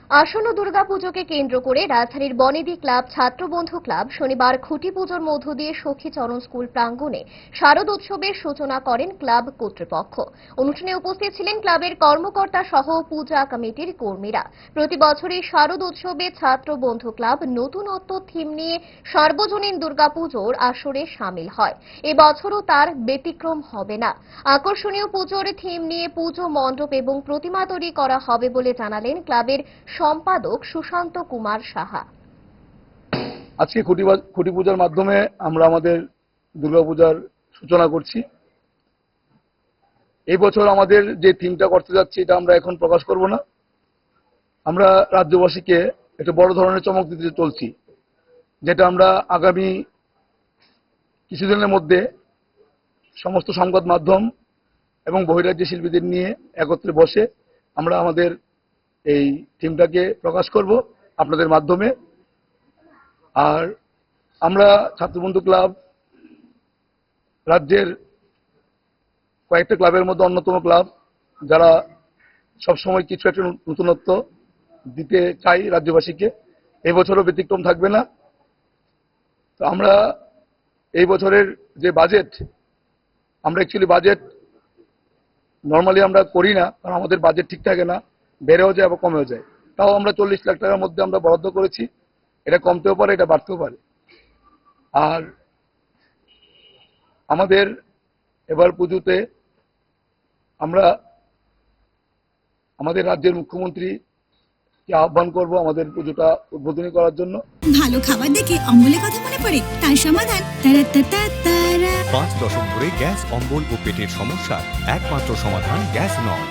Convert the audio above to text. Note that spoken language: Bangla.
আসন্ন দুর্গাপুজোকে কেন্দ্র করে রাজধানীর বনেদি ক্লাব ছাত্রবন্ধু ক্লাব শনিবার খুঁটি পুজোর মধ্য দিয়ে সখীচরণ স্কুল প্রাঙ্গণে শারদোৎসবের সূচনা করেন ক্লাব কর্তৃপক্ষ। অনুষ্ঠানে উপস্থিত ছিলেন ক্লাবের কর্মকর্তা সহ পূজা কমিটির কর্মীরা। প্রতি বছরই শারদোৎসবে ছাত্রবন্ধু ক্লাব নতুনত্ব থিম নিয়ে সার্বজনীন দুর্গাপুজোর আসরে সামিল হয়। এবছরও তার ব্যতিক্রম হবে না। আকর্ষণীয় পুজোর থিম নিয়ে পুজো মণ্ডপ এবং প্রতিমা তৈরি করা হবে বলে জানালেন ক্লাবের সম্পাদক সুশান্ত কুমার সাহা। আজকে খুঁটি পূজার মাধ্যমে আমরা আমাদের দুর্গাপূজার সূচনা করছি। এই বছর আমাদের যে থিমটা করতে যাচ্ছি এটা আমরা এখন প্রকাশ করব না। আমরা রাজ্যবাসীকে একটা বড় ধরনের চমক দিতে চলছি, যেটা আমরা আগামী কিছুদিনের মধ্যে সমস্ত সংবাদ মাধ্যম এবং বহিরাজ্যের শিল্পীদের নিয়ে একত্রে বসে আমরা আমাদের এই থিমটাকে প্রকাশ করব আপনাদের মাধ্যমে। আর আমরা ছাত্রবন্ধু ক্লাব রাজ্যের কয়েকটা ক্লাবের মধ্যে অন্যতম ক্লাব, যারা সবসময় কিছু একটা নতুনত্ব দিতে চাই রাজ্যবাসীকে। এই বছরও ব্যতিক্রম থাকবে না। তো আমরা এই বছরের যে বাজেট, আমরা অ্যাকচুয়ালি বাজেট নর্মালি আমরা করি না, কারণ আমাদের বাজেট ঠিক থাকে না, বেড়েও যায় বা কমেও যায়। তাও আমরা 40 লাখ টাকার মধ্যে আমরা বরাদ্দ করেছি। এটা কমতেও পারে, এটা বাড়তেও পারে। আর আমাদের এবার পুজোতে আমরা আমাদের রাজ্যের মুখ্যমন্ত্রীকে আহ্বান করব আমাদের পুজোটা উদ্বোধনী করার জন্য। ভালো খাবার দেখে অম্বলের কথা মনে পড়ে, তার সমাধান 5 দশক ধরে গ্যাস, অম্বল ও পেটের সমস্যার একমাত্র সমাধান গ্যাস নয়।